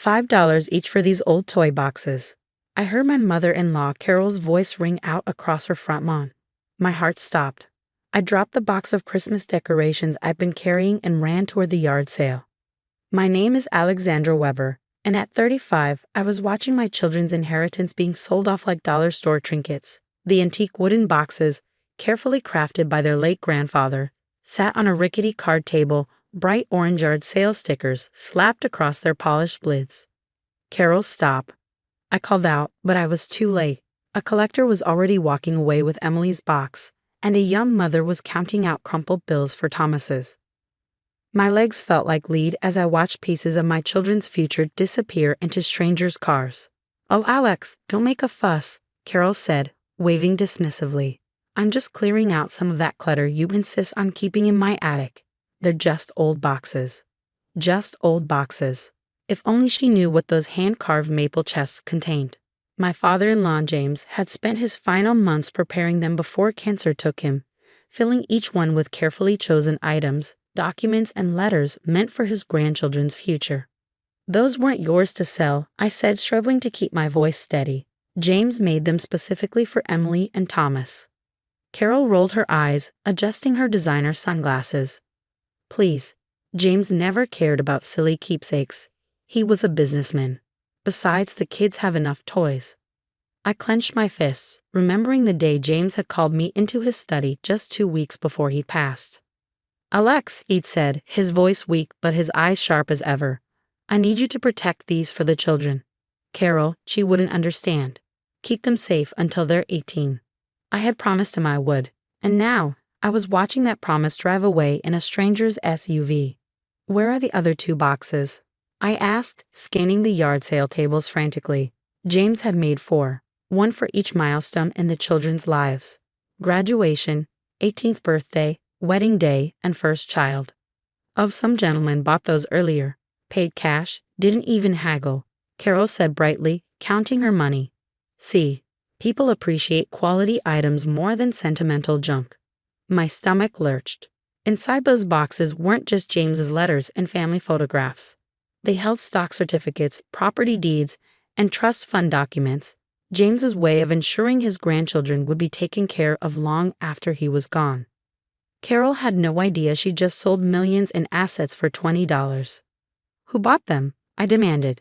$5 each for these old toy boxes. I heard my mother-in-law Carol's voice ring out across her front lawn. My heart stopped. I dropped the box of Christmas decorations I'd been carrying and ran toward the yard sale. My name is Alexandra Weber, and at 35, I was watching my children's inheritance being sold off like dollar store trinkets. The antique wooden boxes, carefully crafted by their late grandfather, sat on a rickety card table, bright orange yard sale stickers slapped across their polished lids. "Carol, stop." I called out, but I was too late. A collector was already walking away with Emily's box, and a young mother was counting out crumpled bills for Thomas's. My legs felt like lead as I watched pieces of my children's future disappear into strangers' cars. "Oh, Alex, don't make a fuss," Carol said, waving dismissively. "I'm just clearing out some of that clutter you insist on keeping in my attic. They're just old boxes." Just old boxes. If only she knew what those hand-carved maple chests contained. My father-in-law, James, had spent his final months preparing them before cancer took him, filling each one with carefully chosen items, documents, and letters meant for his grandchildren's future. "Those weren't yours to sell," I said, struggling to keep my voice steady. "James made them specifically for Emily and Thomas." Carol rolled her eyes, adjusting her designer sunglasses. "Please, James never cared about silly keepsakes. He was a businessman. Besides, the kids have enough toys." I clenched my fists, remembering the day James had called me into his study just 2 weeks before he passed. "Alex," he'd said, his voice weak but his eyes sharp as ever, "I need you to protect these for the children." Carol, she wouldn't understand. Keep them safe until they're 18. I had promised him I would, and now I was watching that promise drive away in a stranger's SUV. "Where are the other 2 boxes?" I asked, scanning the yard sale tables frantically. James had made 4, one for each milestone in the children's lives: graduation, 18th birthday, wedding day, and first child. Some gentlemen bought those earlier, paid cash, didn't even haggle," Carol said brightly, counting her money. "See, people appreciate quality items more than sentimental junk." My stomach lurched. Inside those boxes weren't just James's letters and family photographs. They held stock certificates, property deeds, and trust fund documents, James's way of ensuring his grandchildren would be taken care of long after he was gone. Carol had no idea she just sold millions in assets for $20. "Who bought them?" I demanded.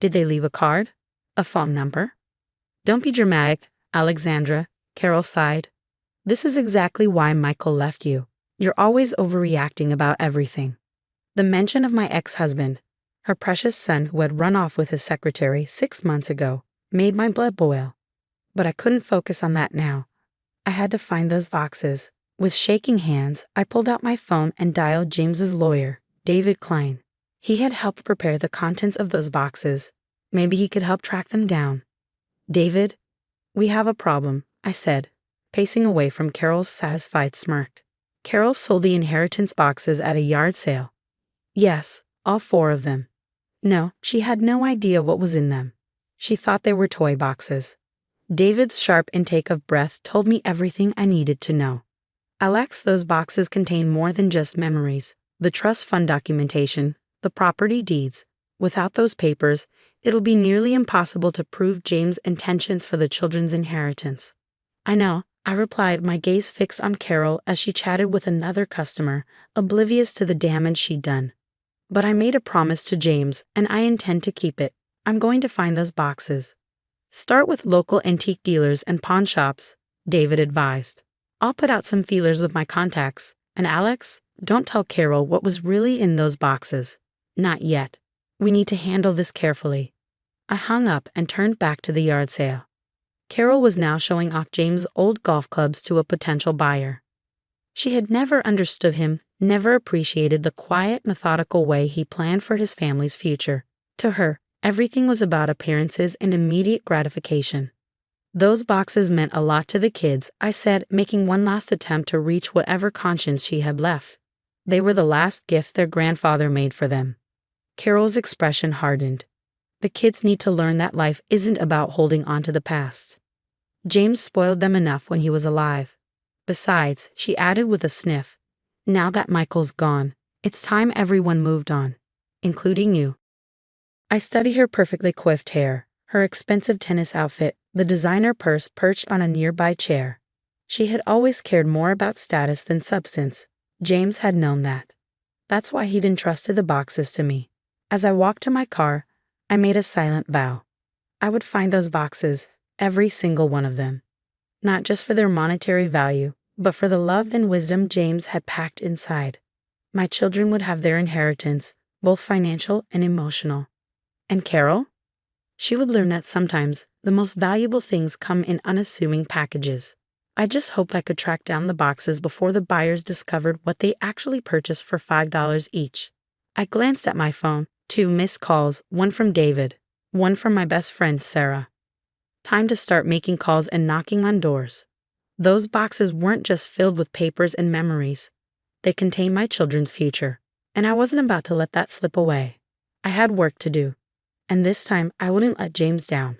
"Did they leave a card? A phone number?" "Don't be dramatic, Alexandra," Carol sighed. "This is exactly why Michael left you. You're always overreacting about everything." The mention of my ex-husband, her precious son who had run off with his secretary 6 months ago, made my blood boil. But I couldn't focus on that now. I had to find those boxes. With shaking hands, I pulled out my phone and dialed James's lawyer, David Klein. He had helped prepare the contents of those boxes. Maybe he could help track them down. "David, we have a problem," I said, pacing away from Carol's satisfied smirk. "Carol sold the inheritance boxes at a yard sale." "Yes, all 4 of them." "No, she had no idea what was in them. She thought they were toy boxes." David's sharp intake of breath told me everything I needed to know. "Alex, those boxes contain more than just memories. The trust fund documentation, the property deeds. Without those papers, it'll be nearly impossible to prove James' intentions for the children's inheritance." "I know," I replied, my gaze fixed on Carol as she chatted with another customer, oblivious to the damage she'd done. "But I made a promise to James, and I intend to keep it. I'm going to find those boxes." "Start with local antique dealers and pawn shops," David advised. "I'll put out some feelers with my contacts. And Alex, don't tell Carol what was really in those boxes. Not yet. We need to handle this carefully." I hung up and turned back to the yard sale. Carol was now showing off James' old golf clubs to a potential buyer. She had never understood him, never appreciated the quiet, methodical way he planned for his family's future. To her, everything was about appearances and immediate gratification. "Those boxes meant a lot to the kids," I said, making one last attempt to reach whatever conscience she had left. "They were the last gift their grandfather made for them." Carol's expression hardened. "The kids need to learn that life isn't about holding on to the past. James spoiled them enough when he was alive. Besides," she added with a sniff, "now that Michael's gone, it's time everyone moved on, including you." I study her perfectly coiffed hair, her expensive tennis outfit, the designer purse perched on a nearby chair. She had always cared more about status than substance. James had known that. That's why he'd entrusted the boxes to me. As I walked to my car, I made a silent vow. I would find those boxes, every single one of them. Not just for their monetary value, but for the love and wisdom James had packed inside. My children would have their inheritance, both financial and emotional. And Carol? She would learn that sometimes the most valuable things come in unassuming packages. I just hoped I could track down the boxes before the buyers discovered what they actually purchased for $5 each. I glanced at my phone, 2 missed calls, one from David, one from my best friend Sarah. Time to start making calls and knocking on doors. Those boxes weren't just filled with papers and memories. They contained my children's future, and I wasn't about to let that slip away. I had work to do, and this time I wouldn't let James down.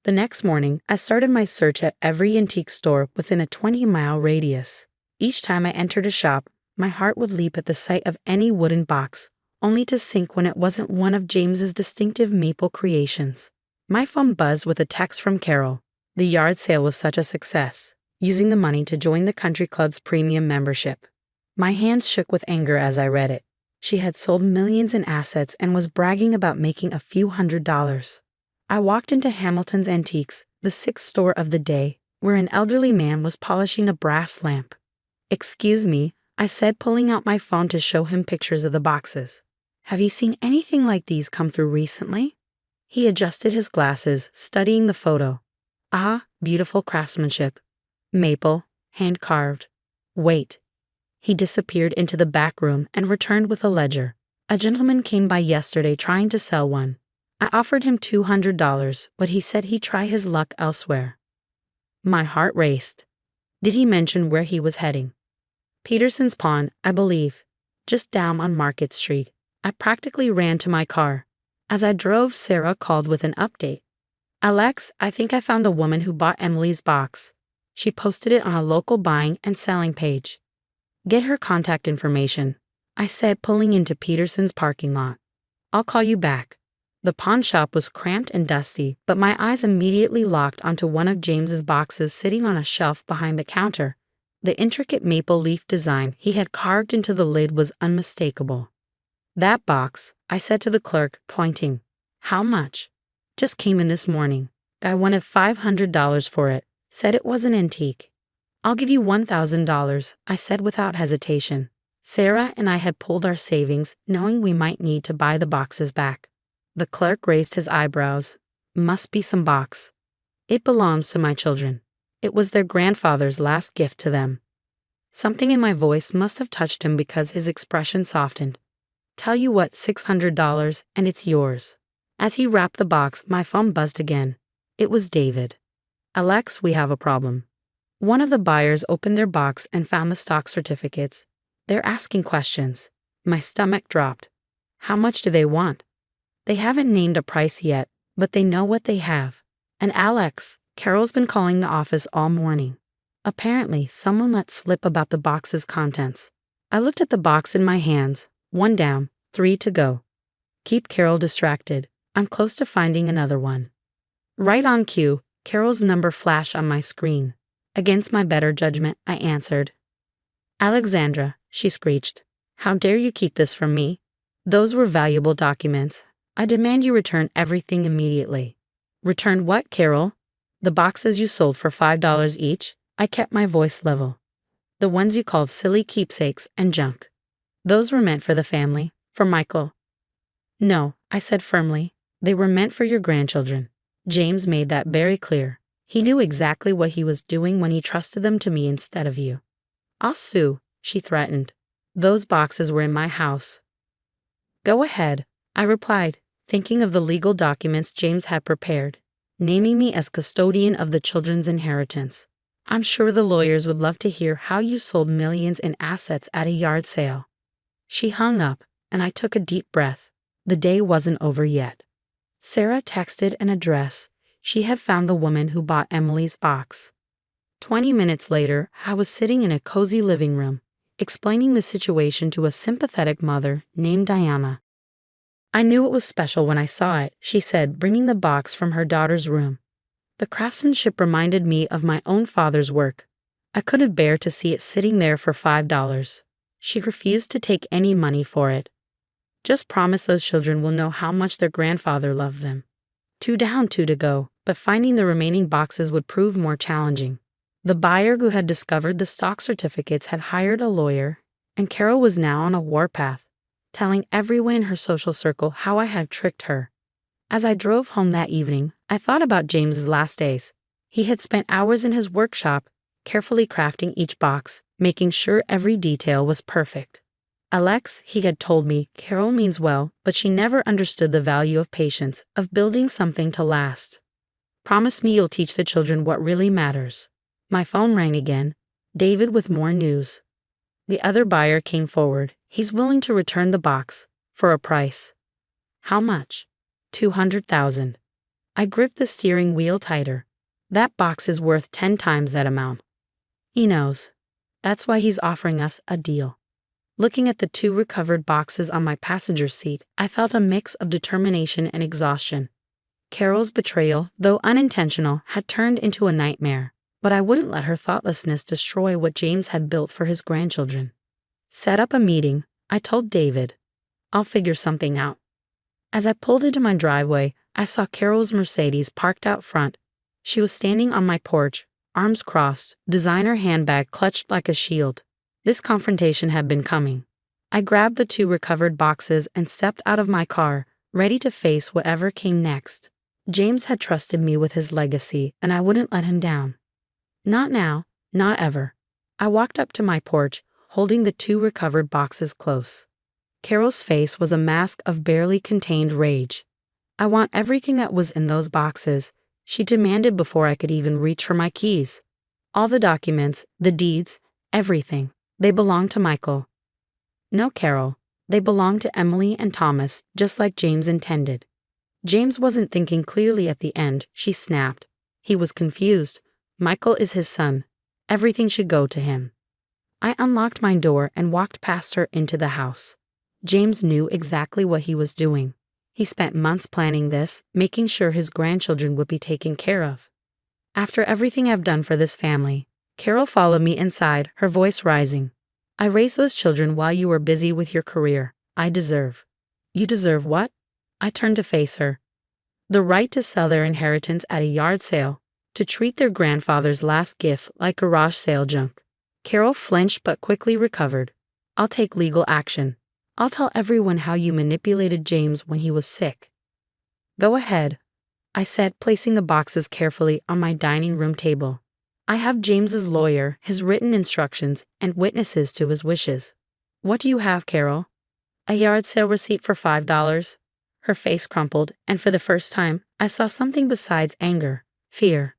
The next morning, I started my search at every antique store within a 20-mile radius. Each time I entered a shop, my heart would leap at the sight of any wooden box, only to sink when it wasn't one of James's distinctive maple creations. My phone buzzed with a text from Carol. The yard sale was such a success, using the money to join the country club's premium membership. My hands shook with anger as I read it. She had sold millions in assets and was bragging about making a few $100s. I walked into Hamilton's Antiques, the 6th store of the day, where an elderly man was polishing a brass lamp. "Excuse me," I said, pulling out my phone to show him pictures of the boxes. "Have you seen anything like these come through recently?" He adjusted his glasses, studying the photo. "Ah, beautiful craftsmanship. Maple, hand-carved. Wait." He disappeared into the back room and returned with a ledger. "A gentleman came by yesterday trying to sell one. I offered him $200, but he said he'd try his luck elsewhere." My heart raced. Did he mention where he was heading? Peterson's Pawn, I believe. Just down on Market Street. I practically ran to my car. As I drove, Sarah called with an update. "Alex, I think I found a woman who bought Emily's box. She posted it on a local buying and selling page." "Get her contact information," I said, pulling into Peterson's parking lot. "I'll call you back." The pawn shop was cramped and dusty, but my eyes immediately locked onto one of James's boxes sitting on a shelf behind the counter. The intricate maple leaf design he had carved into the lid was unmistakable. "That box," I said to the clerk, pointing. "How much?" "Just came in this morning. Guy wanted $500 for it, said it was an antique." "I'll give you $1,000, I said without hesitation. Sarah and I had pooled our savings, knowing we might need to buy the boxes back. The clerk raised his eyebrows. "Must be some box." "It belongs to my children. It was their grandfather's last gift to them." Something in my voice must have touched him because his expression softened. "Tell you what, $600, and it's yours." As he wrapped the box, my phone buzzed again. It was David. "Alex, we have a problem." One of the buyers opened their box and found the stock certificates. "They're asking questions." My stomach dropped. "How much do they want?" "They haven't named a price yet, but they know what they have." "And Alex, Carol's been calling the office all morning. Apparently, someone let slip about the box's contents." I looked at the box in my hands. 1 down, 3 to go. Keep Carol distracted. I'm close to finding another one. Right on cue, Carol's number flashed on my screen. Against my better judgment, I answered. "Alexandra," she screeched. "How dare you keep this from me? Those were valuable documents. I demand you return everything immediately." "Return what, Carol?" "The boxes you sold for $5 each." I kept my voice level. "The ones you called silly keepsakes and junk. Those were meant for the family, for Michael." "No," I said firmly. "They were meant for your grandchildren." James made that very clear. He knew exactly what he was doing when he trusted them to me instead of you. "I'll sue," she threatened. "Those boxes were in my house." "Go ahead," I replied, thinking of the legal documents James had prepared, naming me as custodian of the children's inheritance. "I'm sure the lawyers would love to hear how you sold millions in assets at a yard sale." She hung up, and I took a deep breath. The day wasn't over yet. Sarah texted an address. She had found the woman who bought Emily's box. 20 minutes later, I was sitting in a cozy living room, explaining the situation to a sympathetic mother named Diana. I knew it was special when I saw it, she said, bringing the box from her daughter's room. The craftsmanship reminded me of my own father's work. I couldn't bear to see it sitting there for $5. She refused to take any money for it. Just promise those children will know how much their grandfather loved them. 2 down, 2 to go, but finding the remaining boxes would prove more challenging. The buyer who had discovered the stock certificates had hired a lawyer, and Carol was now on a warpath, telling everyone in her social circle how I had tricked her. As I drove home that evening, I thought about James's last days. He had spent hours in his workshop, carefully crafting each box, making sure every detail was perfect. Alex, he had told me, Carol means well, but she never understood the value of patience, of building something to last. Promise me you'll teach the children what really matters. My phone rang again, David with more news. The other buyer came forward. He's willing to return the box, for a price. How much? $200,000. I gripped the steering wheel tighter. That box is worth 10 times that amount. He knows. That's why he's offering us a deal. Looking at the 2 recovered boxes on my passenger seat, I felt a mix of determination and exhaustion. Carol's betrayal, though unintentional, had turned into a nightmare, but I wouldn't let her thoughtlessness destroy what James had built for his grandchildren. Set up a meeting, I told David. I'll figure something out. As I pulled into my driveway, I saw Carol's Mercedes parked out front. She was standing on my porch, arms crossed, designer handbag clutched like a shield. This confrontation had been coming. I grabbed the 2 recovered boxes and stepped out of my car, ready to face whatever came next. James had trusted me with his legacy, and I wouldn't let him down. Not now, not ever. I walked up to my porch, holding the 2 recovered boxes close. Carol's face was a mask of barely contained rage. I want everything that was in those boxes, she demanded before I could even reach for my keys. All the documents, the deeds, everything. They belong to Michael. No, Carol. They belong to Emily and Thomas, just like James intended. James wasn't thinking clearly at the end, she snapped. He was confused. Michael is his son. Everything should go to him. I unlocked my door and walked past her into the house. James knew exactly what he was doing. He spent months planning this, making sure his grandchildren would be taken care of. After everything I've done for this family, Carol followed me inside, her voice rising. I raised those children while you were busy with your career. I deserve. You deserve what? I turned to face her. The right to sell their inheritance at a yard sale, to treat their grandfather's last gift like garage sale junk. Carol flinched but quickly recovered. I'll take legal action. I'll tell everyone how you manipulated James when he was sick. Go ahead, I said, placing the boxes carefully on my dining room table. I have James's lawyer, his written instructions, and witnesses to his wishes. What do you have, Carol? A yard sale receipt for $5. Her face crumpled, and for the first time, I saw something besides anger, fear.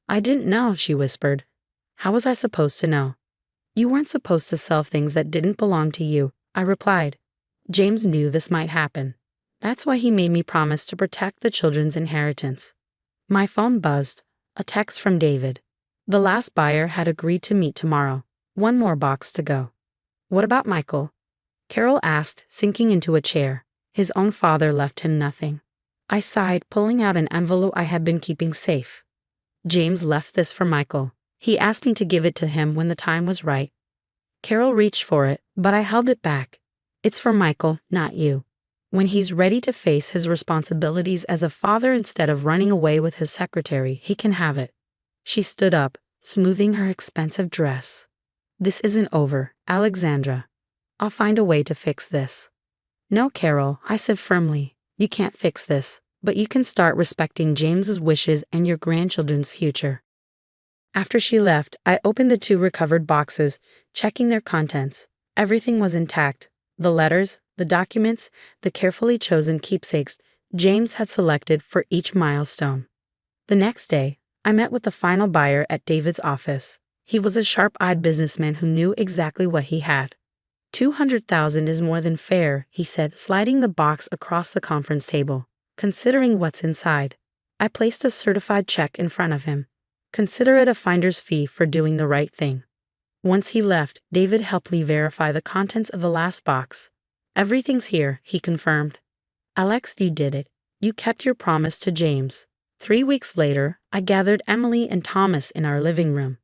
I didn't know, she whispered. How was I supposed to know? You weren't supposed to sell things that didn't belong to you, I replied. James knew this might happen. That's why he made me promise to protect the children's inheritance. My phone buzzed, a text from David. The last buyer had agreed to meet tomorrow. 1 more box to go. What about Michael? Carol asked, sinking into a chair. His own father left him nothing. I sighed, pulling out an envelope I had been keeping safe. James left this for Michael. He asked me to give it to him when the time was right. Carol reached for it, but I held it back. It's for Michael, not you. When he's ready to face his responsibilities as a father instead of running away with his secretary, he can have it. She stood up, smoothing her expensive dress. This isn't over, Alexandra. I'll find a way to fix this. No, Carol, I said firmly. You can't fix this, but you can start respecting James's wishes and your grandchildren's future. After she left, I opened the 2 recovered boxes, checking their contents. Everything was intact. The letters, the documents, the carefully chosen keepsakes James had selected for each milestone. The next day, I met with the final buyer at David's office. He was a sharp-eyed businessman who knew exactly what he had. $200,000 is more than fair, he said, sliding the box across the conference table. Considering what's inside, I placed a certified check in front of him. Consider it a finder's fee for doing the right thing. Once he left, David helped me verify the contents of the last box. Everything's here, he confirmed. Alex, you did it. You kept your promise to James. 3 weeks later, I gathered Emily and Thomas in our living room.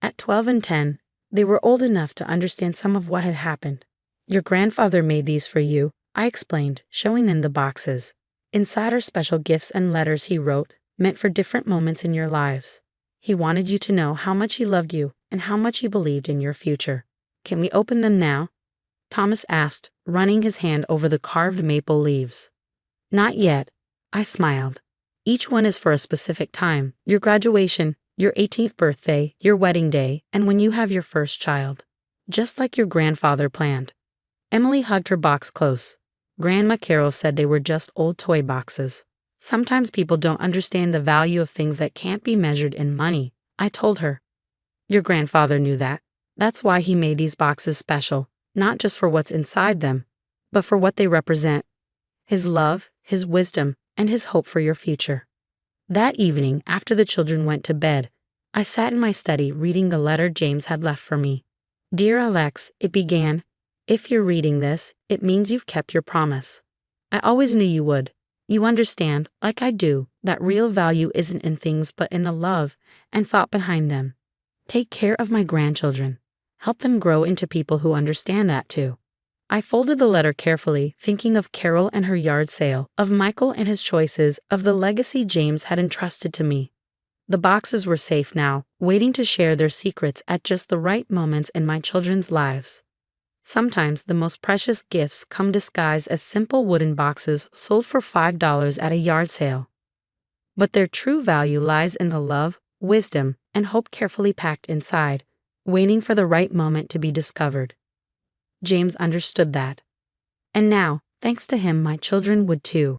At 12 and 10, they were old enough to understand some of what had happened. Your grandfather made these for you, I explained, showing them the boxes. Inside are special gifts and letters he wrote, meant for different moments in your lives. He wanted you to know how much he loved you and how much he believed in your future. Can we open them now? Thomas asked, running his hand over the carved maple leaves. Not yet, I smiled. Each one is for a specific time: your graduation, your 18th birthday, your wedding day, and when you have your first child. Just like your grandfather planned. Emily hugged her box close. Grandma Carol said they were just old toy boxes. Sometimes people don't understand the value of things that can't be measured in money, I told her. Your grandfather knew that. That's why he made these boxes special, not just for what's inside them, but for what they represent. His love, his wisdom, and his hope for your future. That evening, after the children went to bed, I sat in my study reading the letter James had left for me. Dear Alex, it began, if you're reading this, it means you've kept your promise. I always knew you would. You understand, like I do, that real value isn't in things but in the love and thought behind them. Take care of my grandchildren. Help them grow into people who understand that too. I folded the letter carefully, thinking of Carol and her yard sale, of Michael and his choices, of the legacy James had entrusted to me. The boxes were safe now, waiting to share their secrets at just the right moments in my children's lives. Sometimes the most precious gifts come disguised as simple wooden boxes sold for $5 at a yard sale. But their true value lies in the love, wisdom, and hope carefully packed inside, waiting for the right moment to be discovered. James understood that. And now, thanks to him, my children would too.